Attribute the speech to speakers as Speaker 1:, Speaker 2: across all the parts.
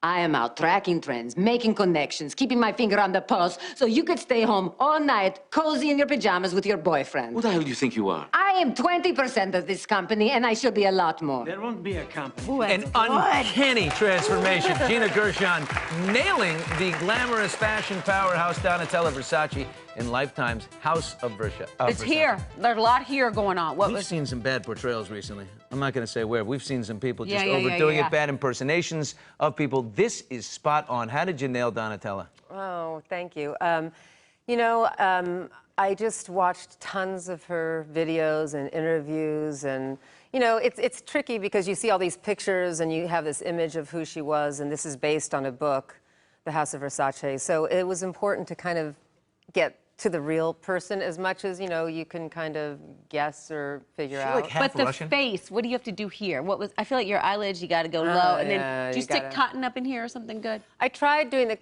Speaker 1: I am out tracking trends, making connections, keeping my finger on the pulse, so you could stay home all night, cozy in your pajamas with your boyfriend.
Speaker 2: Who the hell do you think you are?
Speaker 1: I am 20% of this company, and I should be a lot more.
Speaker 3: There won't be a company.
Speaker 4: Ooh, an uncanny transformation. Gina Gershon nailing the glamorous fashion powerhouse Donatella Versace in Lifetime's House of Versace.
Speaker 5: It's here. There's a lot here going on.
Speaker 4: We've seen some bad portrayals recently. I'm not going to say where. We've seen some people just overdoing it, bad impersonations of people. This is spot on. How did you nail Donatella?
Speaker 6: Oh, thank you. I just watched tons of her videos and interviews, and it's tricky because you see all these pictures and you have this image of who she was, and this is based on a book, The House of Versace. So it was important to kind of get to the real person as much as, you can kind of guess or figure out.
Speaker 4: Like half
Speaker 5: but the
Speaker 4: Russian?
Speaker 5: face, what do you have to do here? I feel like your eyelids, you got to go low, and then do you stick cotton up in here or something good? I tried doing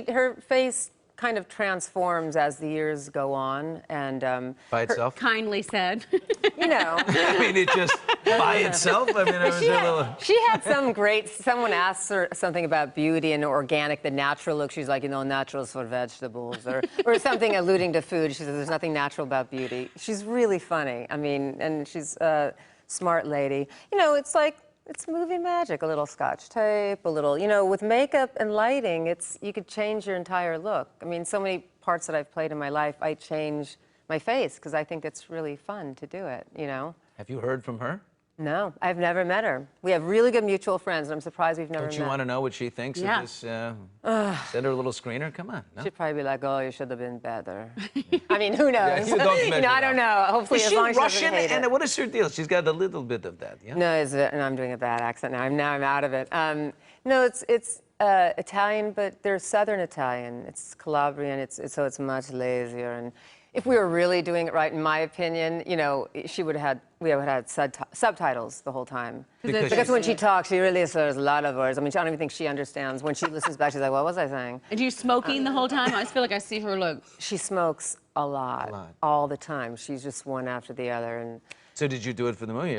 Speaker 6: her face kind of transforms as the years go on, and
Speaker 4: by itself?
Speaker 5: Kindly said.
Speaker 4: I mean, it just by itself. I mean,
Speaker 6: she had some great. Someone asked her something about beauty and organic, the natural look. She's like, naturals for vegetables, or something alluding to food. She says there's nothing natural about beauty. She's really funny. I mean, and she's a smart lady. It's like. It's movie magic, a little Scotch tape, a little, with makeup and lighting, you could change your entire look. I mean, so many parts that I've played in my life, I change my face because I think it's really fun to do it,
Speaker 4: Have you heard from her?
Speaker 6: No, I've never met her. We have really good mutual friends, and I'm surprised we've never met.
Speaker 4: Don't you want to know what she thinks of this? Send her a little screener? Come on. No?
Speaker 6: She'd probably be like, oh, you should have been better. I mean, who knows?
Speaker 4: Yeah,
Speaker 6: I don't know. Hopefully,
Speaker 4: is
Speaker 6: as
Speaker 4: she
Speaker 6: long as
Speaker 4: Russian?
Speaker 6: She doesn't hate it.
Speaker 4: What is her deal? She's got a little bit of that, yeah?
Speaker 6: No, and I'm doing a bad accent now. I'm out of it. No, it's Italian, but they're Southern Italian. It's Calabrian. So it's much lazier. And if we were really doing it right, in my opinion, we would have had subtitles the whole time. Because when she talks, she really says a lot of words. I mean, I don't even think she understands. When she listens back, she's like, what was I saying?
Speaker 5: And you smoking the whole time? I just feel like I see her look.
Speaker 6: She smokes a lot, all the time. She's just one after the other. And
Speaker 4: so did you do it for the movie?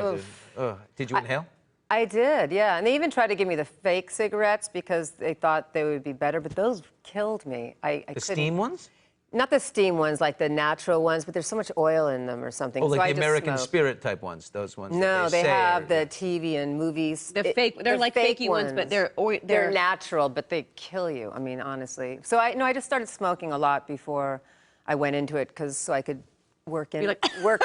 Speaker 4: Did you inhale?
Speaker 6: I did, yeah. And they even tried to give me the fake cigarettes because they thought they would be better, but those killed me.
Speaker 4: The steam ones?
Speaker 6: Not the steam ones, like the natural ones, but there's so much oil in them or something.
Speaker 4: Oh, like
Speaker 6: so
Speaker 4: the American Spirit type ones, those ones.
Speaker 6: No, they have the TV and movies.
Speaker 5: They're like fakey ones, but they're
Speaker 6: natural, but they kill you. I mean, honestly. So I just started smoking a lot before I went into it, so I could work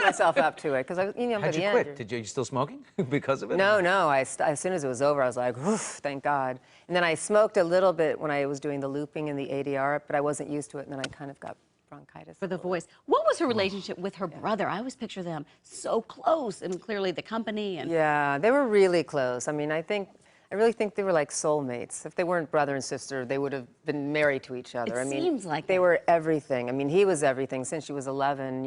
Speaker 6: myself up to it. Because
Speaker 4: How'd you quit? Are you still smoking because of it?
Speaker 6: No. As soon as it was over, I was like, oof, thank God. And then I smoked a little bit when I was doing the looping and the ADR, but I wasn't used to it, and then I kind of got bronchitis.
Speaker 5: For the voice. What was her relationship with her brother? I always picture them so close, and clearly the company.
Speaker 6: Yeah, they were really close. I mean, I really think they were like soulmates. If they weren't brother and sister, they would have been married to each other.
Speaker 5: Seems like
Speaker 6: they were everything. I mean, he was everything since she was 11.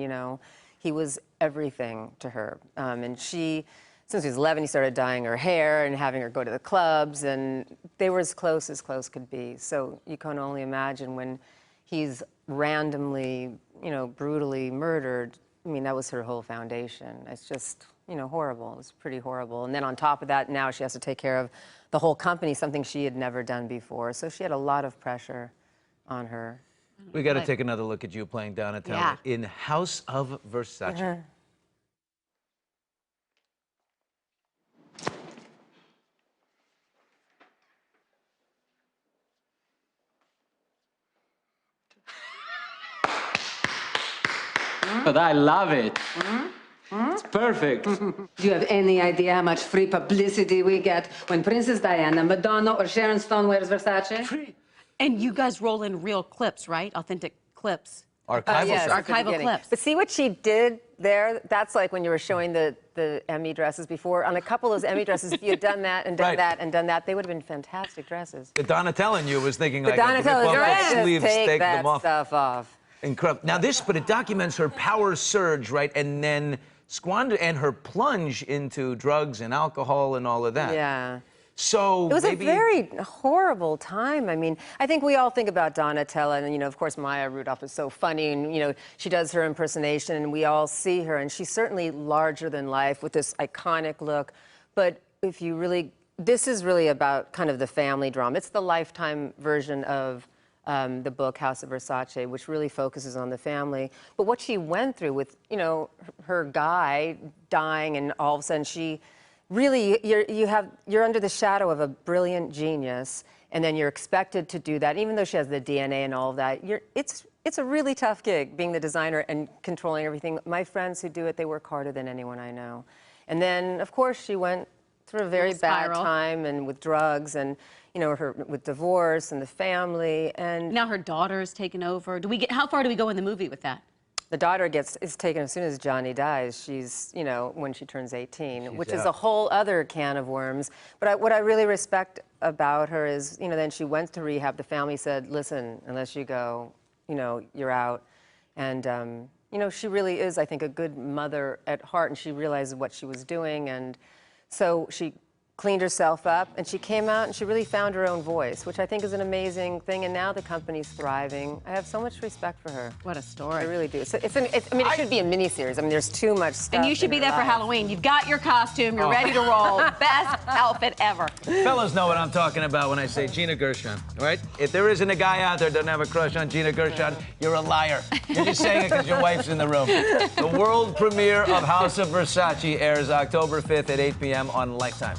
Speaker 6: He was everything to her. And since she was 11, he started dyeing her hair and having her go to the clubs, and they were as close could be. So you can only imagine when he's randomly, brutally murdered. I mean, that was her whole foundation. It's just, horrible. It's pretty horrible. And then on top of that, now she has to take care of the whole company, something she had never done before. So she had a lot of pressure on her.
Speaker 4: We got to take another look at you playing Donatella in House of Versace.
Speaker 2: But I love it. It's perfect.
Speaker 1: Do you have any idea how much free publicity we get when Princess Diana, Madonna, or Sharon Stone wears Versace?
Speaker 5: Free. And you guys roll in real clips, right? Authentic clips.
Speaker 4: Archival
Speaker 6: yes,
Speaker 5: archival clips.
Speaker 6: But see what she did there? That's like when you were showing the Emmy dresses before. On a couple of those Emmy dresses, if you had done that and done that and done that, they would have been fantastic dresses.
Speaker 4: The Donatella in you was thinking like,
Speaker 6: Donatella
Speaker 4: sleeves, take
Speaker 6: that
Speaker 4: them off.
Speaker 6: Stuff off.
Speaker 4: Incredible. Now but it documents her power surge, right? And then squander and her plunge into drugs and alcohol and all of that.
Speaker 6: Yeah.
Speaker 4: So
Speaker 6: it was a very horrible time. I mean, I think we all think about Donatella, and of course, Maya Rudolph is so funny, and she does her impersonation, and we all see her, and she's certainly larger than life with this iconic look. But if you really this is really about kind of the family drama. It's the Lifetime version of the book House of Versace, which really focuses on the family. But what she went through with, you know, her guy dying, and all of a sudden she really, you're under the shadow of a brilliant genius, and then you're expected to do that, even though she has the DNA and all of that. It's a really tough gig, being the designer and controlling everything. My friends who do it, they work harder than anyone I know. And then, of course, she went through a very bad time, and with drugs, and you know, with divorce and the family, and
Speaker 5: now her daughter's taken over. How far do we go in the movie with that?
Speaker 6: The daughter is taken as soon as Johnny dies. She's, you know, when she turns 18, which is a whole other can of worms. But what I really respect about her is, you know, then she went to rehab. The family said, listen, unless you go, you know, you're out. And, you know, she really is, I think, a good mother at heart, and she realized what she was doing. And so she cleaned herself up, and she came out and she really found her own voice, which I think is an amazing thing. And now the company's thriving. I have so much respect for her.
Speaker 5: What a story.
Speaker 6: I really do. So I mean, it should be a miniseries. I mean, there's too much stuff.
Speaker 5: And you should be there for Halloween. You've got your costume. You're ready to roll. Best outfit ever.
Speaker 4: Fellas know what I'm talking about when I say Gina Gershon, all right? If there isn't a guy out there that doesn't have a crush on Gina Gershon, you're a liar. You're just saying it because your wife's in the room. The world premiere of House of Versace airs October 5th at 8 p.m. on Lifetime.